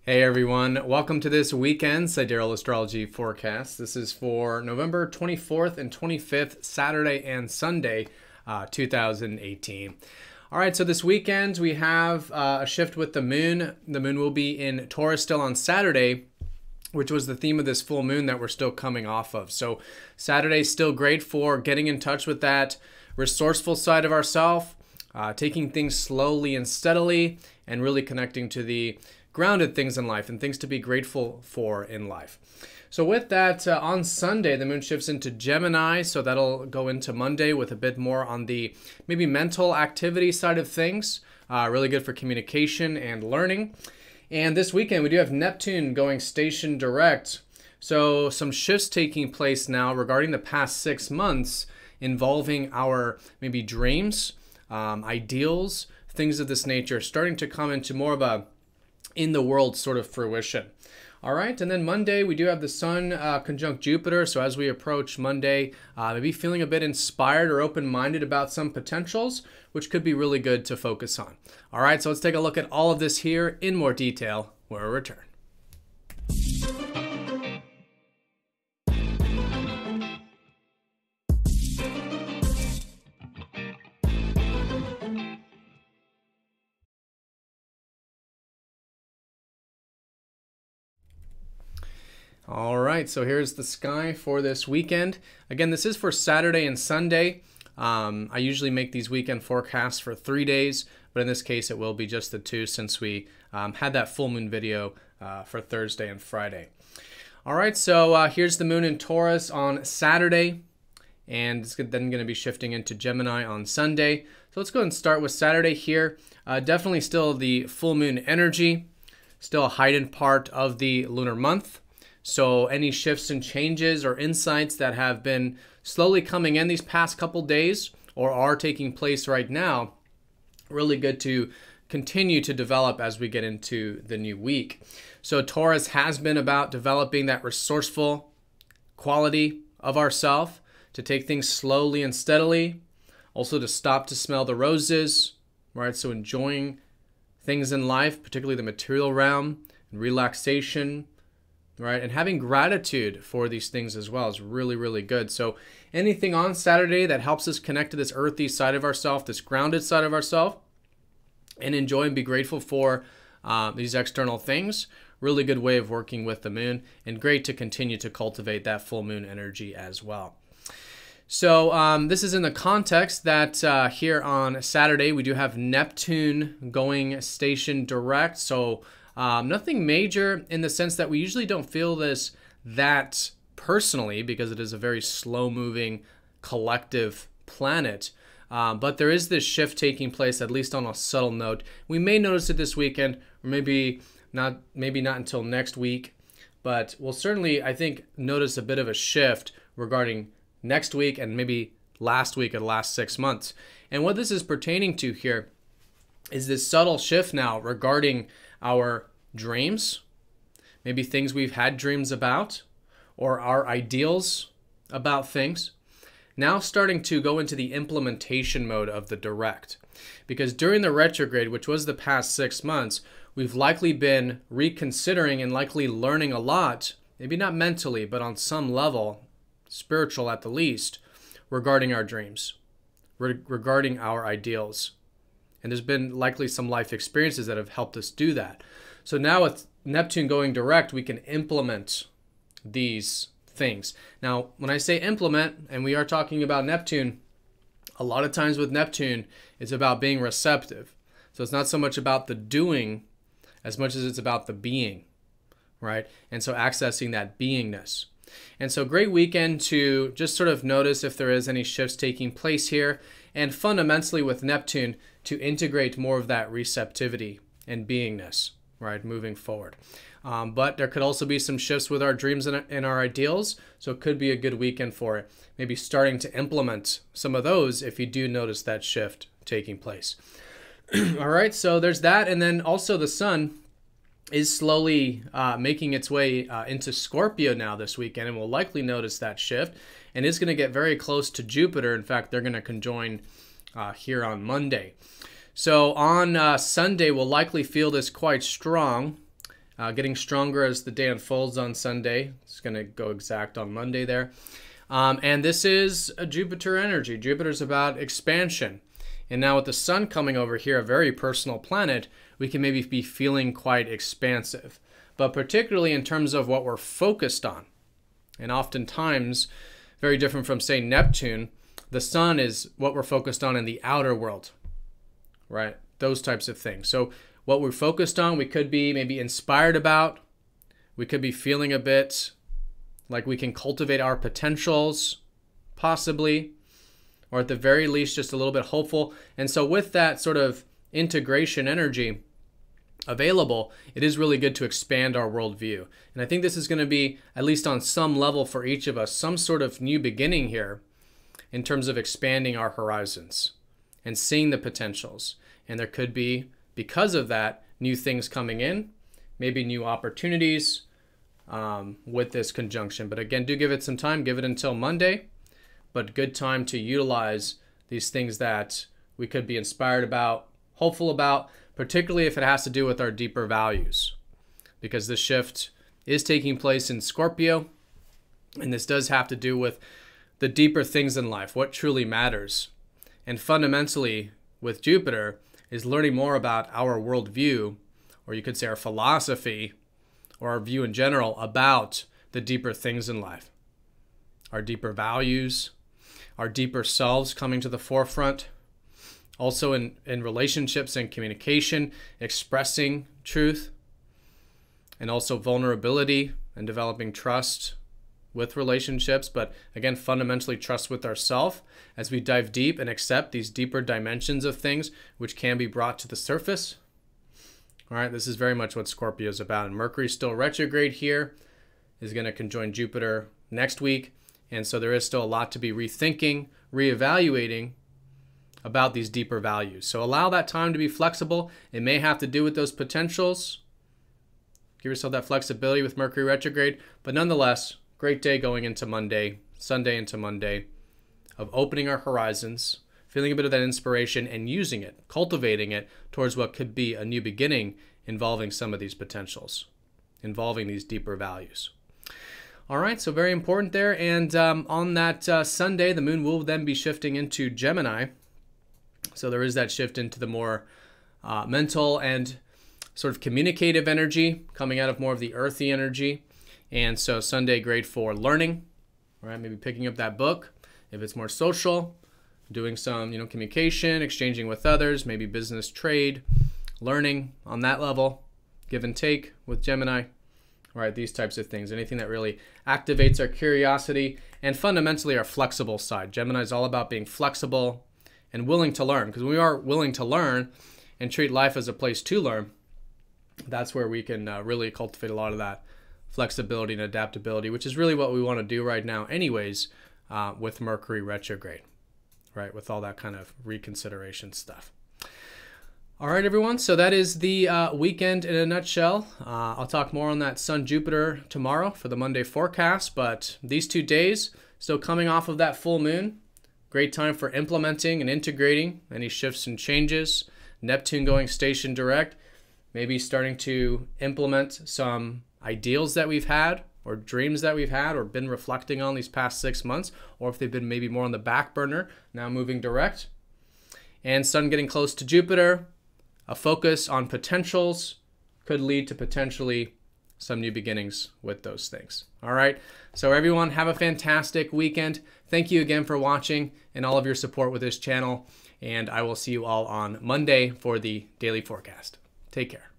Hey everyone, welcome to this weekend Sidereal Astrology forecast. This is for November 24th and 25th, Saturday and Sunday, 2018. All right, so this weekend we have a shift with the moon. The moon will be in Taurus still on Saturday, which was the theme of this full moon that we're still coming off of. So Saturday's still great for getting in touch with that resourceful side of ourselves, taking things slowly and steadily, and really connecting to the grounded things in life and things to be grateful for in life. So with that, on Sunday, the moon shifts into Gemini, so that'll go into Monday with a bit more on the maybe mental activity side of things. Really good for communication and learning. And this weekend, we do have Neptune going station direct. So some shifts taking place now regarding the past 6 months involving our maybe dreams, ideals, things of this nature, starting to come into more of a in the world sort of fruition. All right, and then Monday we do have the Sun conjunct Jupiter. So as we approach Monday, maybe feeling a bit inspired or open-minded about some potentials, which could be really good to focus on. All right, so let's take a look at all of this here in more detail when we return. All right, so here's the sky for this weekend. Again, this is for Saturday and Sunday. I usually make these weekend forecasts for 3 days, but in this case it will be just the 2 since we had that full moon video for Thursday and Friday. All right, so here's the moon in Taurus on Saturday, and it's then going to be shifting into Gemini on Sunday. So let's go ahead and start with Saturday here. Definitely still the full moon energy, still a heightened part of the lunar month. So any shifts and changes or insights that have been slowly coming in these past couple days or are taking place right now, really good to continue to develop as we get into the new week. So Taurus has been about developing that resourceful quality of ourself, to take things slowly and steadily, also to stop to smell the roses, right? So enjoying things in life, particularly the material realm, and relaxation, right? And having gratitude for these things as well is really, really good. So anything on Saturday that helps us connect to this earthy side of ourselves, this grounded side of ourselves, and enjoy and be grateful for these external things, really good way of working with the moon, and great to continue to cultivate that full moon energy as well. So this is in the context that here on Saturday, we do have Neptune going station direct. So nothing major in the sense that we usually don't feel this that personally because it is a very slow-moving collective planet. But there is this shift taking place, at least on a subtle note. We may notice it this weekend, or maybe not until next week. But we'll certainly, I think, notice a bit of a shift regarding next week and maybe last week or the last 6 months. And what this is pertaining to here is this subtle shift now regarding our dreams, maybe things we've had dreams about, or our ideals about things, now starting to go into the implementation mode of the direct. Because during the retrograde, which was the past 6 months, we've likely been reconsidering and likely learning a lot, maybe not mentally, but on some level, spiritual at the least, regarding our dreams, regarding our ideals. And there's been likely some life experiences that have helped us do that. So now with Neptune going direct, we can implement these things. Now, when I say implement, and we are talking about Neptune, a lot of times with Neptune, it's about being receptive. So it's not so much about the doing as much as it's about the being, right? And so accessing that beingness. And so great weekend to just sort of notice if there is any shifts taking place here, and fundamentally with Neptune to integrate more of that receptivity and beingness, right, moving forward. But there could also be some shifts with our dreams and our ideals, so it could be a good weekend for it. Maybe starting to implement some of those if you do notice that shift taking place. All right, so there's that, and then also the Sun is slowly making its way into Scorpio now this weekend, and we'll likely notice that shift, and is going to get very close to Jupiter. In fact, they're going to conjoin here on Monday. So on Sunday, we'll likely feel this quite strong. getting stronger as the day unfolds on Sunday. It's going to go exact on Monday there. And this is a Jupiter energy. Jupiter's about expansion. And now with the sun coming over here, a very personal planet, we can maybe be feeling quite expansive. But particularly in terms of what we're focused on. And oftentimes, very different from, say, Neptune, the sun is what we're focused on in the outer world, right? Those types of things. So what we're focused on, we could be maybe inspired about. We could be feeling a bit like we can cultivate our potentials, possibly, or at the very least, just a little bit hopeful. And so with that sort of integration energy available, it is really good to expand our worldview. And I think this is going to be, at least on some level for each of us, some sort of new beginning here in terms of expanding our horizons and seeing the potentials. And there could be, because of that, new things coming in, maybe new opportunities with this conjunction. But again, do give it some time, give it until Monday, but good time to utilize these things that we could be inspired about, hopeful about, particularly if it has to do with our deeper values, because this shift is taking place in Scorpio, and this does have to do with the deeper things in life, what truly matters. And fundamentally, with Jupiter, is learning more about our worldview, or you could say our philosophy, or our view in general about the deeper things in life. Our deeper values, our deeper selves coming to the forefront. Also in relationships and communication, expressing truth, and also vulnerability and developing trust with relationships. But again, fundamentally trust with ourselves as we dive deep and accept these deeper dimensions of things which can be brought to the surface. All right, this is very much what Scorpio is about. And Mercury still retrograde here, is going to conjoin Jupiter next week. And so there is still a lot to be rethinking, reevaluating about these deeper values. So allow that time to be flexible. It may have to do with those potentials. Give yourself that flexibility with Mercury retrograde. But nonetheless, great day going into Monday, Sunday into Monday, of opening our horizons, feeling a bit of that inspiration and using it, cultivating it towards what could be a new beginning involving some of these potentials, involving these deeper values. All right, so very important there. And on that Sunday, the moon will then be shifting into Gemini. So there is that shift into the more mental and sort of communicative energy coming out of more of the earthy energy. And so Sunday, great for learning, right? Maybe picking up that book. If it's more social, doing some, communication, exchanging with others, maybe business, trade, learning on that level, give and take with Gemini, right? These types of things, anything that really activates our curiosity and fundamentally our flexible side. Gemini is all about being flexible and willing to learn, because when we are willing to learn and treat life as a place to learn, that's where we can really cultivate a lot of that flexibility and adaptability, which is really what we want to do right now anyways with Mercury retrograde, right? With all that kind of reconsideration stuff. All right, everyone. So that is the weekend in a nutshell. I'll talk more on that Sun-Jupiter tomorrow for the Monday forecast, but these 2 days, still coming off of that full moon, great time for implementing and integrating any shifts and changes. Neptune going station direct, maybe starting to implement some ideals that we've had or dreams that we've had or been reflecting on these past 6 months, or if they've been maybe more on the back burner, now moving direct. And Sun getting close to Jupiter, a focus on potentials could lead to potentially some new beginnings with those things. All right. So everyone, have a fantastic weekend. Thank you again for watching and all of your support with this channel. And I will see you all on Monday for the daily forecast. Take care.